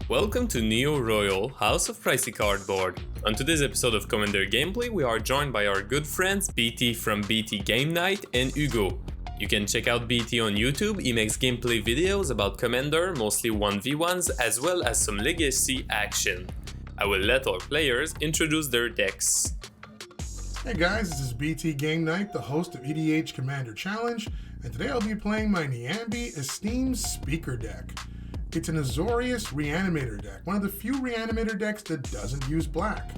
Welcome to Neo Royal, House of Pricey Cardboard. On today's episode of Commander Gameplay, we are joined by our good friends BT from BT Gamenight and Hugo. You can check out BT on YouTube, he makes gameplay videos about Commander, mostly 1v1s, as well as some legacy action. I will let our players introduce their decks. Hey guys, this is BT Gamenight, the host of EDH Commander Challenge, and today I'll be playing my Niambi Esteemed Speaker deck. It's an Azorius Reanimator deck, one of the few Reanimator decks that doesn't use black,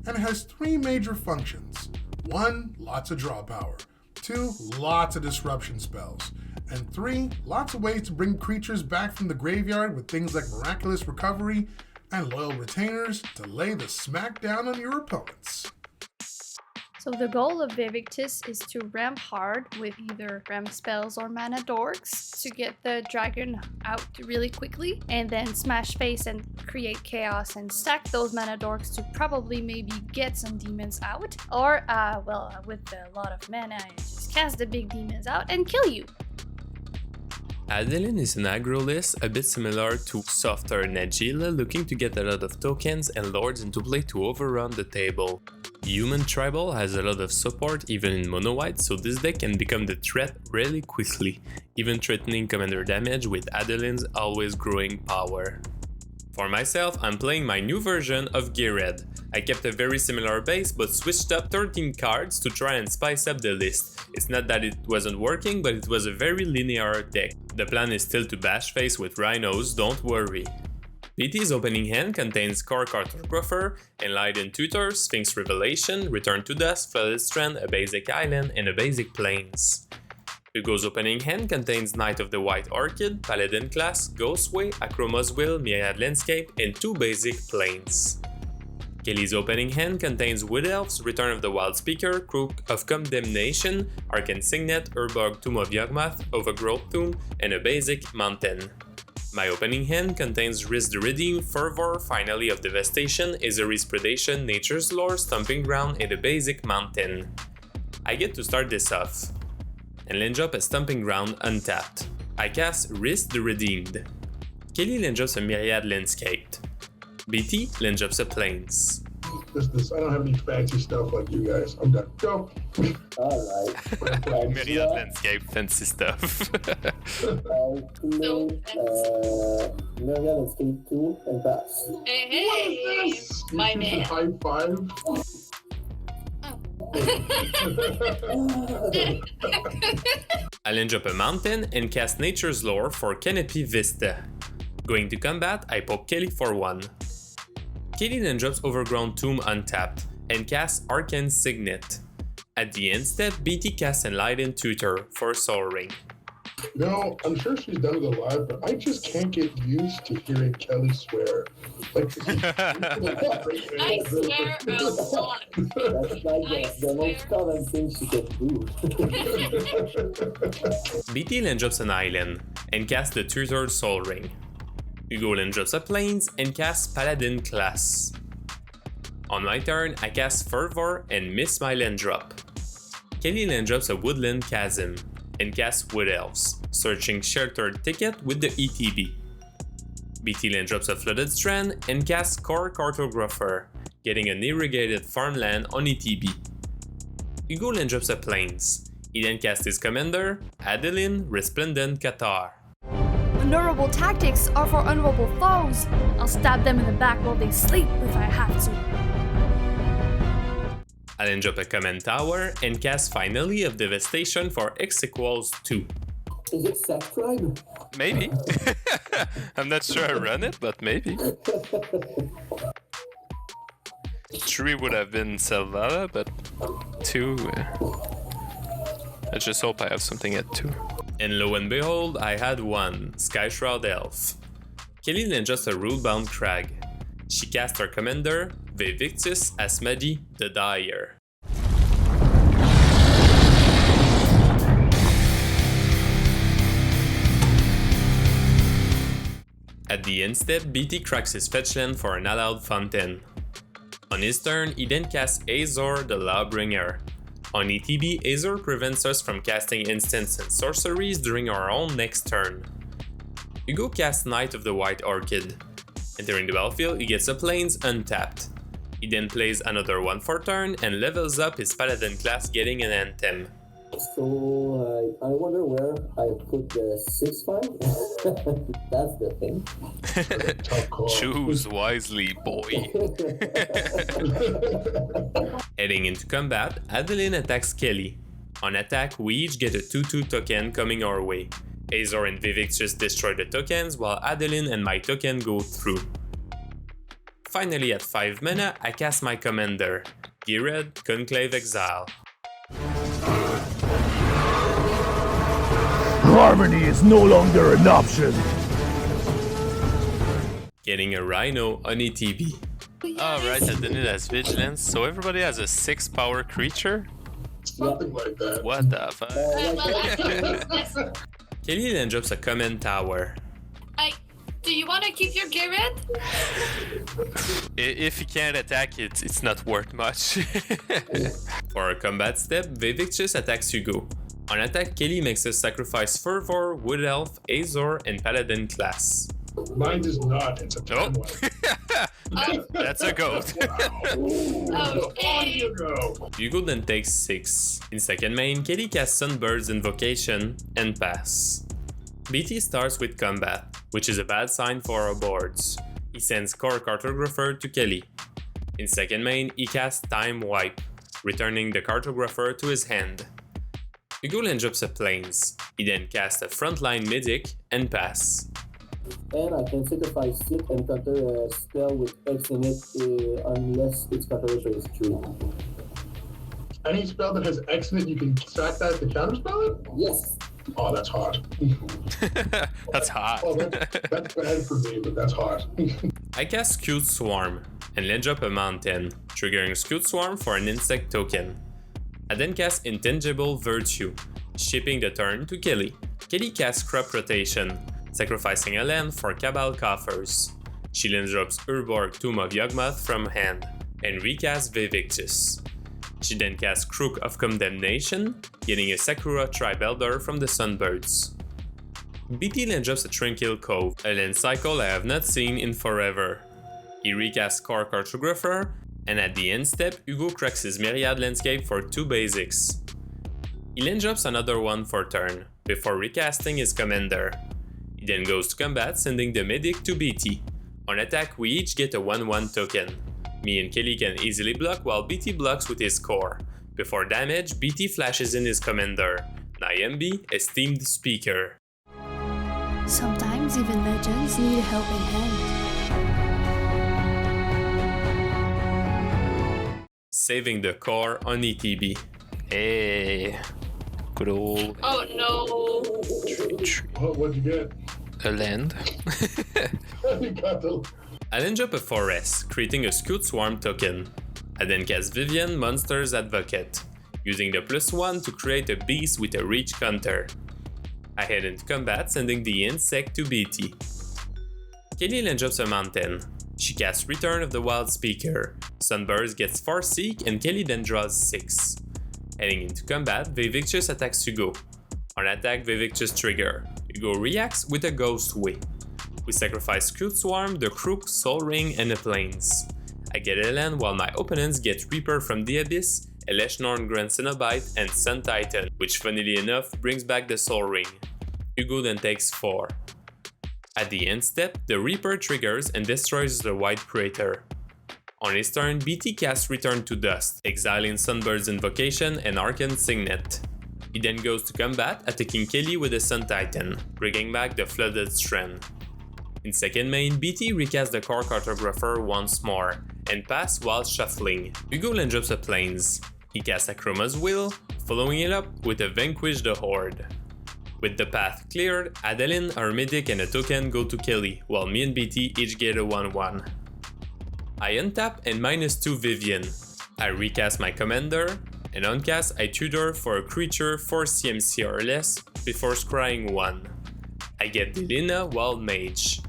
and it has three major functions. 1, lots of draw power. 2, lots of disruption spells. And 3, lots of ways to bring creatures back from the graveyard with things like Miraculous Recovery and Loyal Retainers to lay the smack down on your opponents. So the goal of Vaevictis is to ramp hard with either ramp spells or mana dorks to get the dragon out really quickly, and then smash face and create chaos and stack those mana dorks to probably maybe get some demons out, or with a lot of mana just cast the big demons out and kill you. Adeline is an aggro list a bit similar to softer Najila, looking to get a lot of tokens and lords into play to overrun the table. Human Tribal has a lot of support even in mono white, so this deck can become the threat really quickly, even threatening commander damage with Adeline's always growing power. For myself, I'm playing my new version of Ghired. I kept a very similar base but switched up 13 cards to try and spice up the list. It's not that it wasn't working, but it was a very linear deck. The plan is still to bash face with rhinos, don't worry. BT's opening hand contains Core Cartographer, Enlightened Tutor, Sphinx Revelation, Return to Dusk, Flooded Strand, a basic island, and a basic plains. Hugo's opening hand contains Knight of the White Orchid, Paladin Class, Ghostway, Acroma's Will, Myriad Landscape, and 2 basic plains. Kelly's opening hand contains Wood Elves, Return of the Wild Speaker, Crook of Condemnation, Arcane Signet, Urbog, Tomb of Yawgmoth, Overgrowth Tomb, and a basic mountain. My opening hand contains Risk the Redeem, Fervor, Finally of Devastation, Azorius Predation, Nature's Lore, Stomping Ground, and a basic mountain. I get to start this off and land drop a Stomping Ground untapped. I cast Risk the Redeemed. Kelly land drops a Myriad Landscaped. BT land drops a Plains. I don't have any fancy stuff like you guys. I'm done. Go. Alright. Myriad Landscape, fancy stuff. Myriad Landscape 2 and pass. Hey, What is this? my You man. High five. I land drop a mountain and cast Nature's Lore for Canopy Vista. Going to combat, I poke Kelly for 1. Kelly then drops Overgrown Tomb untapped and casts Arcane Signet. At the end step, BT casts Enlightened Tutor for Soul Ring. No, I'm sure she's done it live, but I just can't get used to hearing Kelly swear. Like, I swear a lot. That's like the most common thing she can do. BT then drops an island and casts the Tutored Soul Ring. Hugo then drops a Plains and casts Paladin Class. On my turn, I cast Fervor and miss my land drop. Kelly then drops a Woodland Chasm and casts Wood Elves, searching Sheltered Ticket with the ETB. BT then drops a Flooded Strand and casts Core Cartographer, getting an irrigated farmland on ETB. Hugo then drops a Plains. He then casts his commander, Adeline, Resplendent, Cathar. Honorable tactics are for honorable foes. I'll stab them in the back while they sleep if I have to. I then drop a Command Tower and cast Finally of Devastation for X equals 2. Is it Seth Tribe? Maybe. I'm not sure I run it, but maybe. 3 would have been Selvala, but 2... I just hope I have something at 2. And lo and behold, I had 1, Skyshroud Elf. Kelly then just a Rulebound Crag. She cast her commander, Vaevictis, Asmadi, the Dyer. At the end step, BT cracks his fetch land for an allowed fountain. On his turn, he then casts Azor, the Lawbringer. On ETB, Azor prevents us from casting instants and sorceries during our own next turn. Hugo casts Knight of the White Orchid. Entering the battlefield, he gets a plains untapped. He then plays another one for turn and levels up his paladin class, getting an anthem. So I wonder where I put the 6-5. That's the thing. Tough call. Choose wisely, boy. Heading into combat, Adeline attacks Kelly. On attack, we each get a 2/2 token coming our way. Azor and Vaevictis destroy the tokens, while Adeline and my token go through. Finally, at 5 mana, I cast my commander, Ghired, Conclave Exile. Harmony is no longer an option. Getting a Rhino on ETB. Alright, Adeline has Vigilance, so everybody has a 6 power creature? Something like that. What the fuck? Yes. Kelly then drops a command tower. Do you want to keep your Ghired? If he can't attack it, it's not worth much. For a combat step, Vaevictis attacks Hugo. On attack, Kelly makes us sacrifice Fervor, Wood Elf, Azor, and Paladin class. Mine does not. It's a Oh. one. That's a goat. Okay. You go. Hugo then takes 6. In second main, Kelly casts Sunbird's Invocation and pass. BT starts with combat, which is a bad sign for our boards. He sends Core Cartographer to Kelly. In second main, he casts Time Wipe, returning the Cartographer to his hand. Hugo then drops a Plains. He then casts a Frontline Medic and pass. And I can sacrifice it and counter a spell with X in it unless its counter is true. Any spell that has X in it, you can sack that to counterspell it? Yes. Oh, that's hot. That's hot. Oh, that's bad for me, but that's hot. I cast Scute Swarm and then drop a mountain, triggering Scute Swarm for an insect token. I then cast Intangible Virtue, shipping the turn to Kelly. Kelly casts Crop Rotation, sacrificing a land for Cabal Coffers. She then drops Urborg Tomb of Yawgmoth from hand and recasts Vaevictis. She then casts Crook of Condemnation, getting a Sakura Tribe Elder from the Sunbirds. BT then drops a Tranquil Cove, a land cycle I have not seen in forever. He recasts Core Cartographer, and at the end step, Hugo cracks his Myriad Landscape for 2 basics. He then drops another one for turn, before recasting his commander. He then goes to combat, sending the Medic to BT. On attack, we each get a 1/1 token. Me and Kelly can easily block while BT blocks with his core. Before damage, BT flashes in his commander, Niambi, Esteemed Speaker. Sometimes even legends need a helping hand. Saving the core on ETB. Hey, good old Oh no. What'd you get? a land. You got the... I then drop a forest, creating a Scute Swarm token. I then cast Vivian Monster's Advocate, using the +1 to create a beast with a reach counter. I head into combat, sending the insect to BT. Kelly then drops a mountain. She casts Return of the Wild Speaker. Sunburst gets Farseek and Kelly then draws 6. Heading into combat, Vaevictis attacks Hugo. On attack, Vaevictis trigger. Hugo reacts with a Ghost Way. We sacrifice Scute Swarm, the Crook, Soul Ring, and a Plains. I get a land while my opponents get Reaper from the Abyss, Eleshnorn Grand Cenobite, and Sun Titan, which funnily enough brings back the Soul Ring. Hugo then takes 4. At the end step, the Reaper triggers and destroys the White Praetor. On his turn, BT casts Return to Dust, exiling Sunbird's Invocation and Arcane Signet. He then goes to combat, attacking Kelly with a Sun Titan, bringing back the Flooded Strand. In second main, BT recasts the Core Cartographer once more, and pass while shuffling. Hugo then drops a Plains. He casts Akroma's Will, following it up with a Vanquish the Horde. With the path cleared, Adeline, our medic, and a token go to Kelly, while me and BT each get a 1/1. I untap and -2 Vivian. I recast my commander, and on cast I tutor for a creature 4 CMC or less before scrying 1. I get Delina Wild Mage.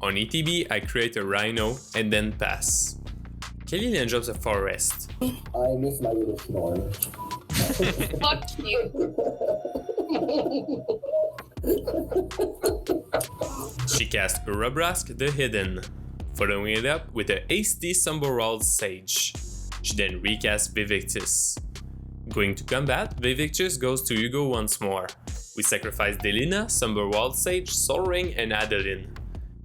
On ETB, I create a Rhino and then pass. Kelly then drops a Forest. I miss my little snore. Fuck you. She casts Urabrask the Hidden. following it up with a hasty Sumberwald Sage. She then recasts Vaevictis. Going to combat, Vaevictis goes to Hugo once more. We sacrifice Delina, Sumberwald Sage, Sol Ring, and Adeline.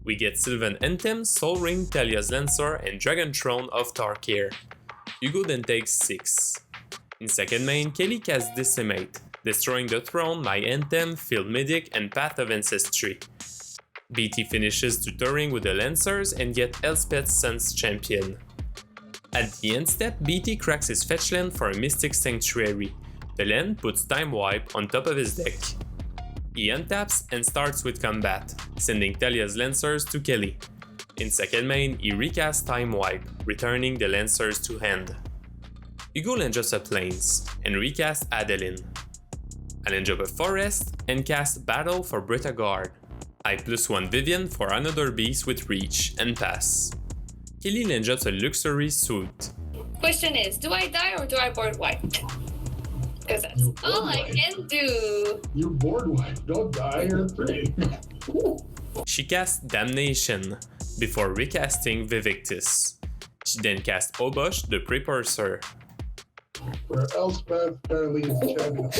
We get Sylvan Anthems, Sol Ring, Talia's Lancer, and Dragon Throne of Tarkir. Hugo then takes 6. In second main, Kelly casts Decimate, destroying the throne, my Anthem, Field Medic, and Path of Ancestry. BT finishes tutoring with the Lancers and get Elspeth's Sun's Champion. At the end step, BT cracks his fetch land for a Mystic Sanctuary. The land puts Time Wipe on top of his deck. He untaps and starts with combat, sending Talia's Lancers to Kelly. In second main, he recasts Time Wipe, returning the Lancers to hand. Hugo lands a Plains, and recast Adeline. I land a Forest, and cast Battle for Guard. I +1 Vivian for another beast with reach, and pass. Kelly lands a Luxury Suit. Question is, do I die or do I board wipe? Because that's all I can do. You board wipe, don't die, you're 3. She casts Damnation, before recasting Vaevictis. She then casts Obosh the Prepurser. Where Elspeth apparently is the champion of the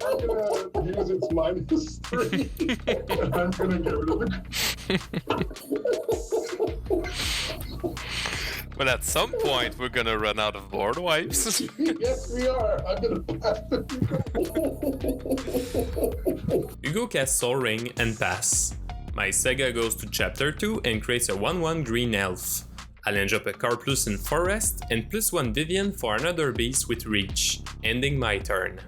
I'm gonna use its -3. And I'm gonna get rid of it. Well, at some point, we're gonna run out of board wipes. Yes, we are. I'm gonna pass it. Hugo casts Sol Ring and pass. My Sega goes to Chapter 2 and creates a 1/1 Green Elf. I land up a Carplus in Forest and +1 Vivian for another beast with reach, ending my turn.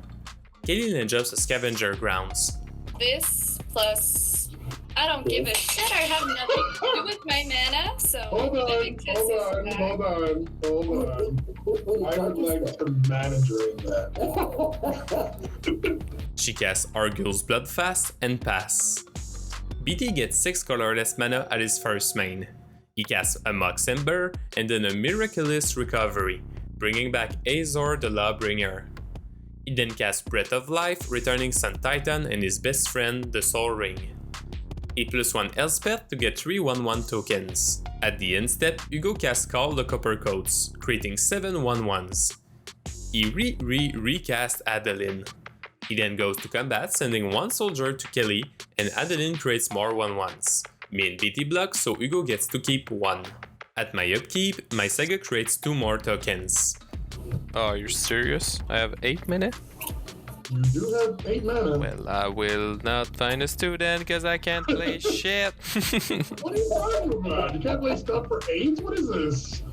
Kelly lands up a Scavenger Grounds. This plus... I don't give a shit. I have nothing to do with my mana, so... Hold on. I would like to manager that. She casts Arguel's Bloodfast and pass. BT gets 6 colorless mana at his first main. He casts a Mox Ember and then a Miraculous Recovery, bringing back Azor the Lawbringer. He then casts Breath of Life, returning Sun Titan and his best friend, the Sol Ring. He +1 Elspeth to get 3 1/1 tokens. At the end step, Hugo casts Call the Copper Coats, creating 7 1/1s. He recast Adeline. He then goes to combat, sending 1 soldier to Kelly, and Adeline creates more 1/1s. Me and BT block, so Hugo gets to keep 1. At my upkeep, my Sega creates 2 more tokens. Oh, you're serious? I have 8 minutes? You do have 8 mana. Well, I will not find a student because I can't play shit. What are you talking about? You can't play stuff for 8? What is this?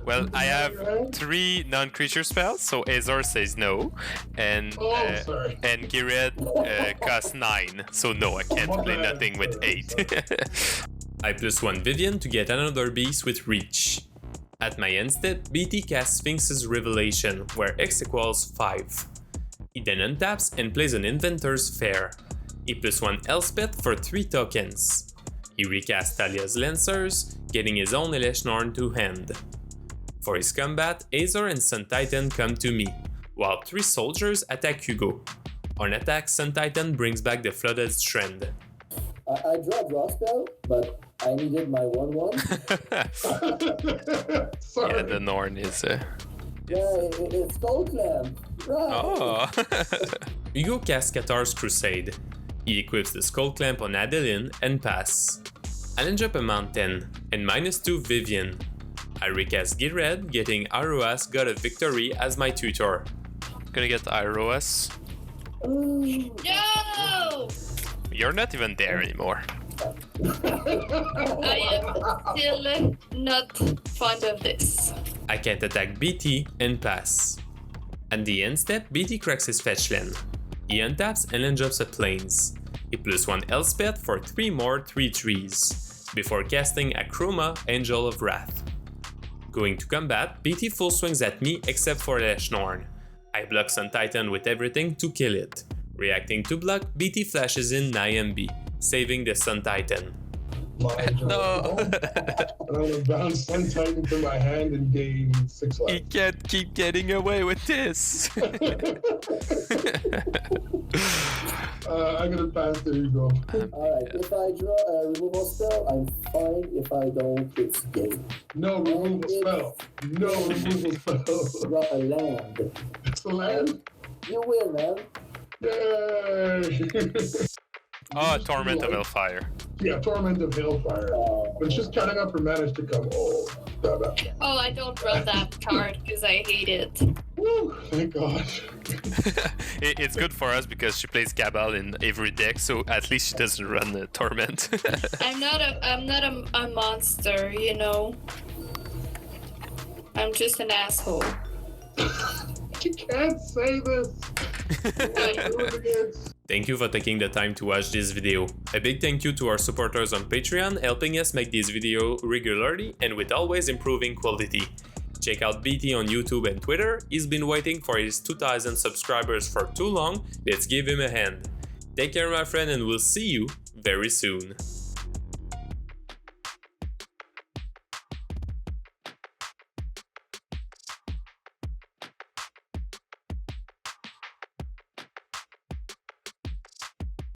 Well, I have 3 non-creature spells, so Azor says no, and Ghired costs 9, so no, I can't play nothing with 8. I +1 Vivian to get another beast with reach. At my end step, BT casts Sphinx's Revelation, where X equals 5. He then untaps and plays an Inventor's Fair. He +1 Elspeth for 3 tokens. He recasts Talia's Lancers, getting his own Eleshnorn to hand. For his combat, Azor and Sun Titan come to me, while 3 soldiers attack Hugo. On attack, Sun Titan brings back the Flooded Strand. I draw spell, but I needed my 1/1. Yeah, the Norn is... It's Conclave. Right. Oh! Hugo casts Cathar's Crusade. He equips the Skull Clamp on Adeline and pass. I land up a Mountain and -2 Vivian. I recast Ghired, getting Aroas God of Victory as my tutor. Gonna get Iroas. No! You're not even there anymore. I am still not fond of this. I can't attack BT and pass. At the end step, BT cracks his fetch land. He untaps and lands up a Plains. He +1 Elspeth for 3 more 3/3s, before casting Akroma, Angel of Wrath. Going to combat, BT full swings at me except for Eleshnorn. I block Sun Titan with everything to kill it. Reacting to block, BT flashes in Niambi, saving the Sun Titan. No! I'm gonna bounce Sun Titan from my hand and gain 6 life. He can't keep getting away with this! I'm gonna pass. There you go. Alright, if I draw a removal spell, I'm fine. If I don't, it's game. No removal spell. No removal spell. Draw a land. It's a land. You win, man. Yay! Oh, Torment of Hellfire. Yeah, Torment of Hellfire. But she's counting up her mana to come. Oh, that. Oh, I don't draw that card because I hate it. Woo! Thank God. It's good for us because she plays Cabal in every deck, so at least she doesn't run the Torment. I'm not a monster, you know. I'm just an asshole. You can't say this. Thank you for taking the time to watch this video. A big thank you to our supporters on Patreon, helping us make these videos regularly and with always improving quality. Check out BT on YouTube and Twitter. He's been waiting for his 2,000 subscribers for too long. Let's give him a hand. Take care, my friend, and we'll see you very soon.